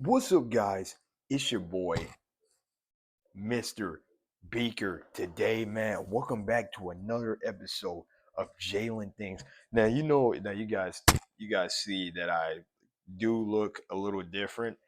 What's up, guys? It's your boy, Mr. Beaker. Today, man, welcome back to another episode of JALEN Things. Now, you guys see that I do look a little different.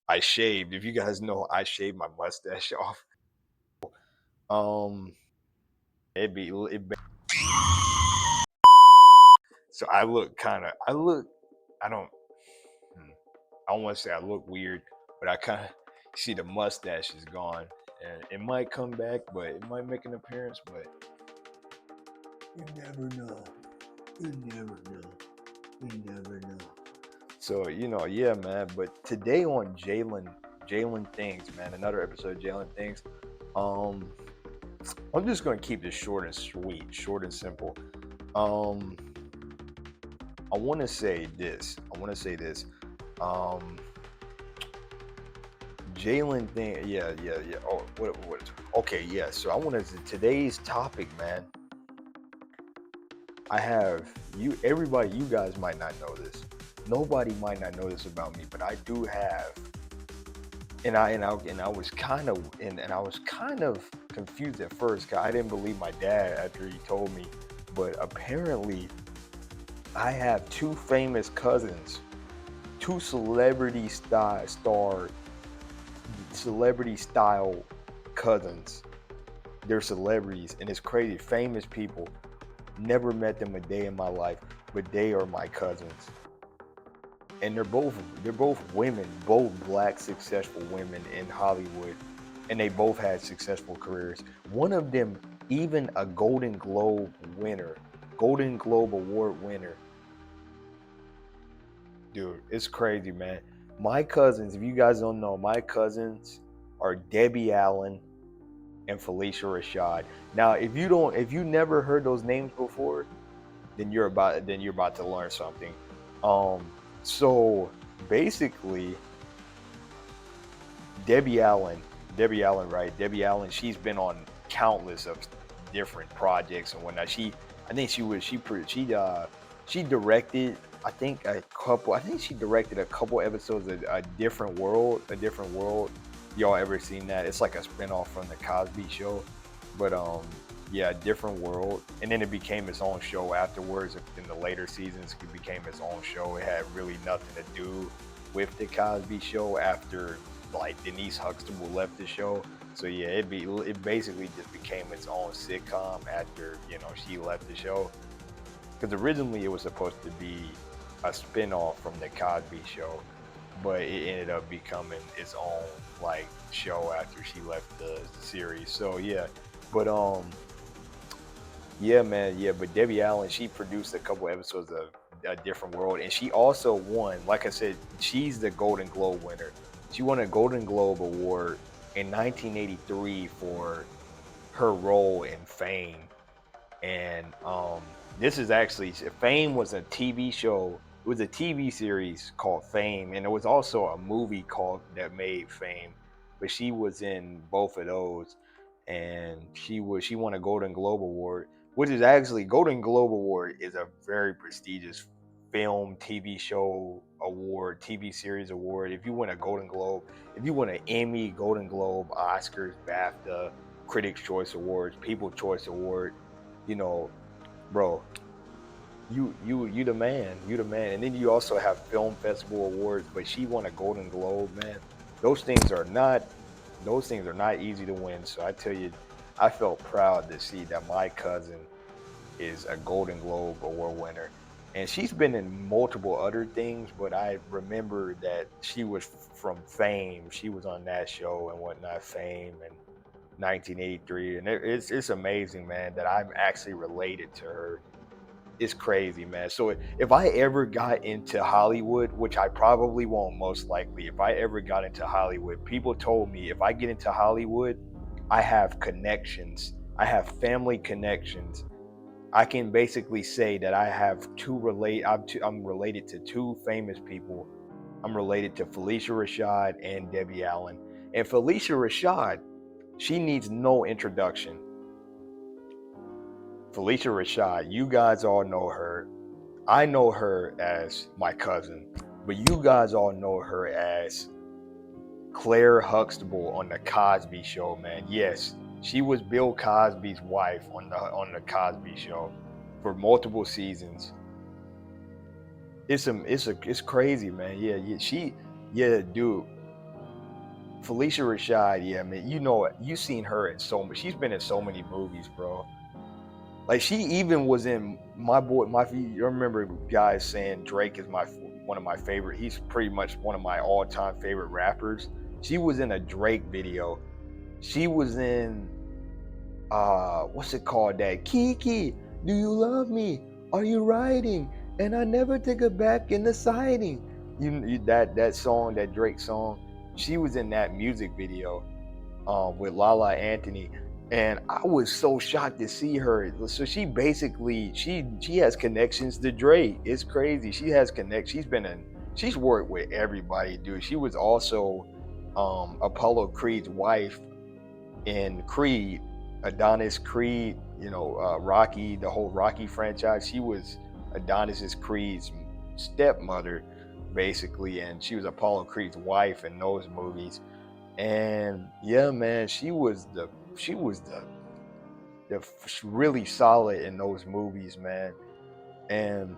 I shaved. If you guys know, I shaved my mustache off. Um, so I don't, hmm, I don't want to say I look weird, but I kind of see the mustache is gone, and it might come back, but it might make an appearance. But you never know. You never know. You never know. So yeah, man. But today on Jalen Things, man, another episode of Jalen Things. Um, I'm just gonna keep this short and sweet, short and simple. Um, I want to say this. Um, Jalen thing, yeah. Oh, what? Okay, yeah. So I wanted today's topic, man. I have you. Everybody, you guys might not know this. Nobody might not know this about me, but I do have. And I was kind of and I was kind of confused at first. 'Cause I didn't believe my dad after he told me, but apparently I have two famous cousins, two celebrity style cousins. They're celebrities, and it's crazy. Famous people. Never met them a day in my life, but they are my cousins. And they're both women, both black successful women in Hollywood, and they both had successful careers. One of them even a Golden Globe Award winner. Dude, it's crazy, man. My cousins, if you guys don't know, my cousins are Debbie Allen and Felicia Rashad. Now, if you never heard those names before, then you're about to learn something. Um, so basically, Debbie Allen, Debbie Allen, right? Debbie Allen, she's been on countless of different projects and whatnot. I think she directed. I think she directed a couple episodes of A Different World. A Different World. Y'all ever seen that? It's like a spinoff from the Cosby Show, but yeah, Different World. And then it became its own show afterwards. In the later seasons, it became its own show. It had really nothing to do with the Cosby Show after like Denise Huxtable left the show. So yeah, it basically just became its own sitcom after she left the show. Because originally it was supposed to be a spinoff from the Cosby Show, but it ended up becoming its own like show after she left the series. So yeah, but yeah, man, yeah. But Debbie Allen, she produced a couple episodes of A Different World, and she also won. Like I said, she's the Golden Globe winner. She won a Golden Globe award in 1983 for her role in Fame. And this is actually Fame was a TV show. It was a TV series called Fame, and there was also a movie called that made Fame. But she was in both of those, and she won a Golden Globe award, which is actually Golden Globe award is a very prestigious film, TV show award, TV series award. If you win a Golden Globe, if you win an Emmy, Golden Globe, Oscars, BAFTA, Critics' Choice Awards, People's Choice Award, you know, bro, you the man, you the man. And then you also have film festival awards, but she won a Golden Globe, man. Those things are not those things are not easy to win. So I tell you, I felt proud to see that my cousin is a Golden Globe Award winner. And she's been in multiple other things, but I remember that she was from Fame. She was on that show and whatnot, Fame and 1983, and it's amazing, man, that I'm actually related to her. It's crazy, man. So if I ever got into Hollywood, which I probably won't, most likely, if I ever got into Hollywood, people told me if I get into Hollywood, I have connections. I have family connections. I can basically say that I have I'm related to two famous people. I'm related to Felicia Rashad and Debbie Allen. And Felicia Rashad, she needs no introduction. Felicia Rashad, you guys all know her. I know her as my cousin, but you guys all know her as Claire Huxtable on the Cosby Show, man. Yes, she was Bill Cosby's wife on the Cosby Show for multiple seasons. It's crazy, man. Yeah, dude. Felicia Rashad, yeah, man. You know it. You seen her in so much. She's been in so many movies, bro. Like she even was in my boy. You remember guys saying Drake is one of my favorite. He's pretty much one of my all-time favorite rappers. She was in a Drake video. She was in what's it called? That Kiki, do you love me? Are you riding? And I never take it back in the siding. That song, that Drake song. She was in that music video with Lala Anthony, and I was so shocked to see her. So she basically she has connections to Drake. It's crazy. She has connections. She's worked with everybody, dude. She was also Apollo Creed's wife in Creed, Adonis Creed. Rocky, the whole Rocky franchise. She was Adonis Creed's stepmother, basically, and she was Apollo Creed's wife in those movies. And yeah, man, she was the really solid in those movies, man. And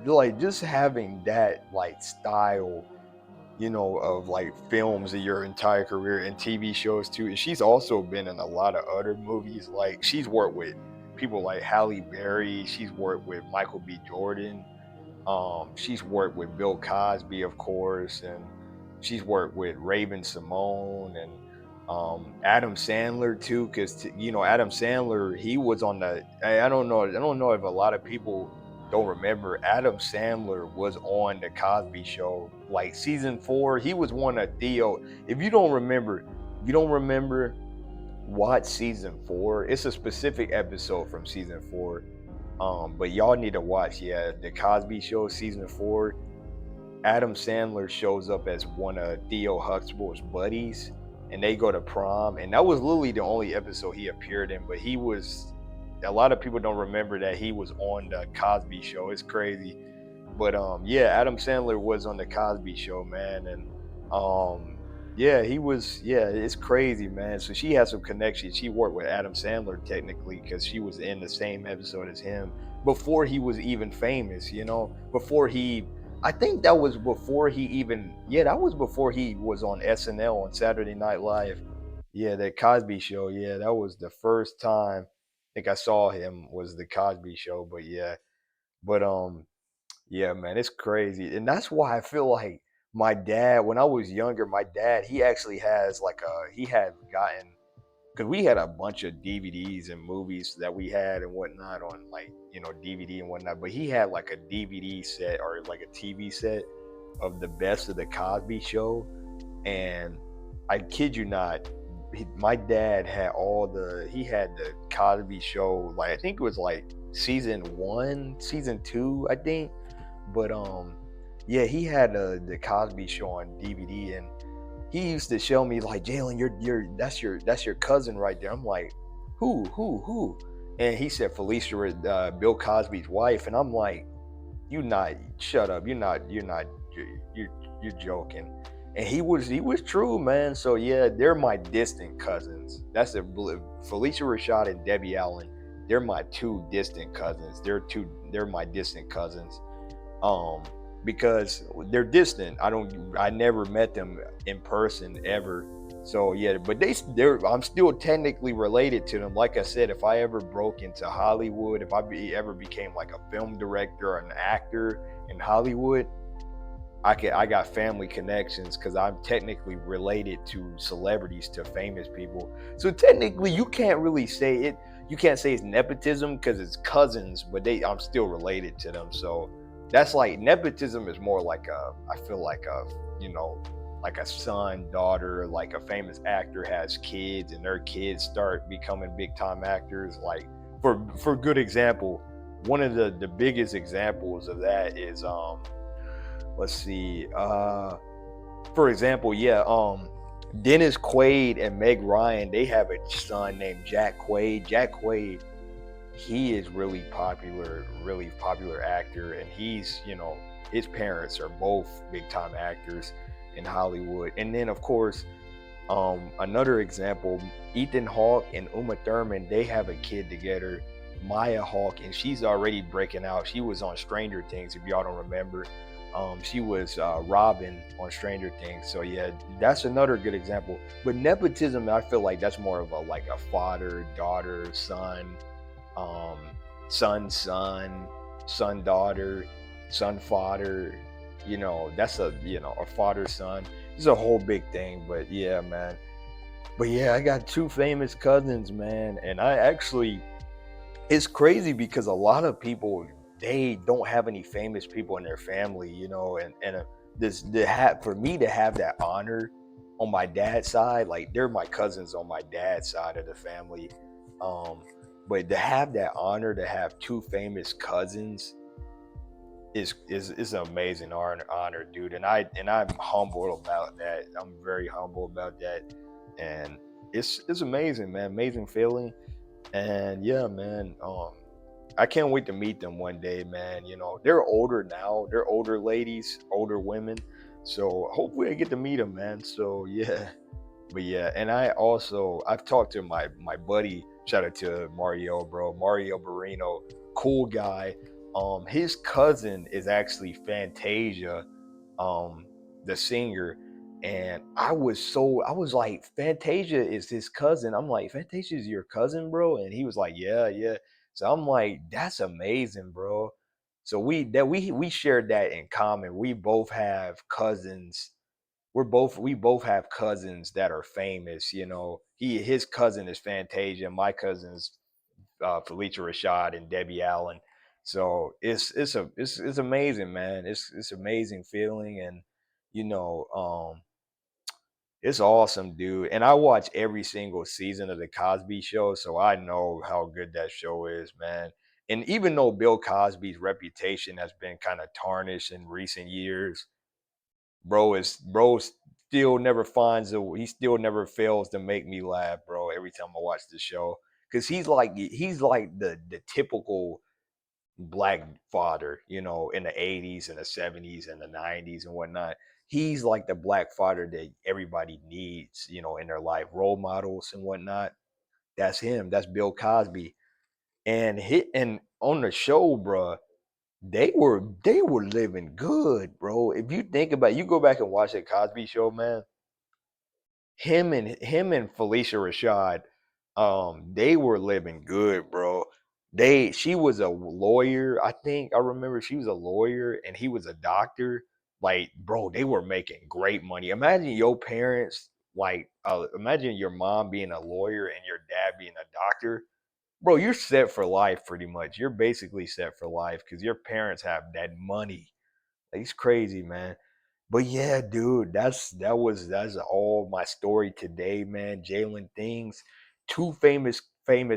like just having that like style, of like films of your entire career and TV shows too. And she's also been in a lot of other movies. Like she's worked with people like Halle Berry. She's worked with Michael B. Jordan. She's worked with Bill Cosby, of course, and she's worked with Raven Simone and Adam Sandler too. Because Adam Sandler, he was on the. I don't know if a lot of people don't remember. Adam Sandler was on the Cosby Show, like season 4. He was one of Theo. If you don't remember, watch season 4. It's a specific episode from season 4. But y'all need to watch, the Cosby Show season 4. Adam Sandler shows up as one of Theo Huxtable's buddies, and they go to prom, and that was literally the only episode he appeared in. But he was, a lot of people don't remember that he was on the Cosby Show. It's crazy, but Adam Sandler was on the Cosby Show, man, and he was. Yeah, it's crazy, man. So she has some connections. She worked with Adam Sandler technically because she was in the same episode as him before he was even famous. Before he, I think that was before he even. Yeah, that was before he was on SNL on Saturday Night Live. Yeah, the Cosby Show. Yeah, that was the first time I think I saw him was the Cosby Show. But yeah, but yeah, man, it's crazy. And that's why I feel like my dad, when I was younger, my dad, he actually has like he had gotten, because we had a bunch of DVDs and movies that we had and whatnot on like, DVD and whatnot. But he had like a DVD set or like a TV set of the best of the Cosby Show. And I kid you not, my dad had he had the Cosby Show, like I think it was like season 1, season 2, I think. But he had the Cosby Show on DVD, and he used to show me like, Jalen, that's your cousin right there. I'm like, who? And he said Felicia, Bill Cosby's wife, and I'm like, shut up, you're joking. And he was true, man. So yeah, they're my distant cousins. Felicia Rashad and Debbie Allen. They're my two distant cousins. They're my distant cousins. Um, because they're distant. I never met them in person ever. So yeah, but I'm still technically related to them. Like I said, if I ever broke into Hollywood, if ever became like a film director or an actor in Hollywood, I got family connections because I'm technically related to celebrities, to famous people. So technically, you can't really say it. You can't say it's nepotism because it's cousins, but I'm still related to them. So that's like nepotism is more like I feel like like a son, daughter, like a famous actor has kids and their kids start becoming big time actors. Like for good example, one of the biggest examples of that is let's see. For example, Dennis Quaid and Meg Ryan, they have a son named Jack Quaid. Jack Quaid, he is really popular actor, and his parents are both big time actors. in Hollywood. And then of course, another example, Ethan Hawke and Uma Thurman, they have a kid together, Maya Hawke, and she's already breaking out. She was on Stranger Things, if y'all don't remember. She was Robin on Stranger Things. So yeah, that's another good example. But nepotism, I feel like that's more of a like a father, daughter, son, um, son, son, daughter, son, father. That's a father, son. It's a whole big thing. But yeah, man. But yeah, I got two famous cousins, man, and I actually it's crazy because a lot of people they don't have any famous people in their family, and this for me to have that honor on my dad's side, like they're my cousins on my dad's side of the family, um, but to have that honor to have two famous cousins is an amazing honor, dude, and I'm humble about that. I'm very humble about that, and it's amazing, man, amazing feeling, and yeah, man, I can't wait to meet them one day, man. They're older now. They're older ladies, older women. So hopefully I get to meet them, man. So yeah, but yeah, and I've talked to my buddy. Shout out to Mario, bro. Mario Barrino, cool guy. His cousin is actually Fantasia, um, the singer. And I was like, Fantasia is his cousin. I'm like, Fantasia is your cousin, bro? And he was like, yeah, yeah. So I'm like, that's amazing, bro. So we shared that in common. We both have cousins. We both have cousins that are famous. His cousin is Fantasia. My cousin's Felicia Rashad and Debbie Allen. So it's amazing, man. It's amazing feeling, and you know it's awesome, dude. And I watch every single season of the Cosby Show, so I know how good that show is, man. And even though Bill Cosby's reputation has been kind of tarnished in recent years, bro still never he still never fails to make me laugh, bro, every time I watch the show. Cause he's like the typical black father, in the 80s and the 70s and the 90s and whatnot. He's like the black father that everybody needs, in their life, role models and whatnot. That's him. That's Bill Cosby. And on the show, bro, they were living good, bro. If you think about it, you go back and watch that Cosby Show, man. Him and Felicia Rashad, they were living good, bro. She was a lawyer, I think. I remember she was a lawyer and he was a doctor. Like, bro, they were making great money. Imagine your parents, like, imagine your mom being a lawyer and your dad being a doctor. Bro, you're set for life pretty much. You're basically set for life because your parents have that money. Like, it's crazy, man. But yeah, dude, that's all my story today, man. Jalen things, two famous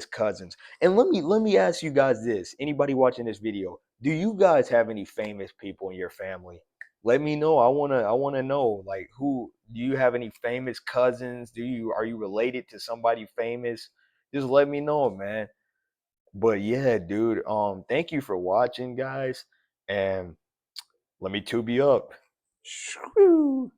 cousins. And let me ask you guys this. Anybody watching this video, do you guys have any famous people in your family? Let me know. I wanna know. Like, who do you have any famous cousins? Are you related to somebody famous? Just let me know, man. But yeah, dude, thank you for watching, guys. And let me tube you up. Shoo.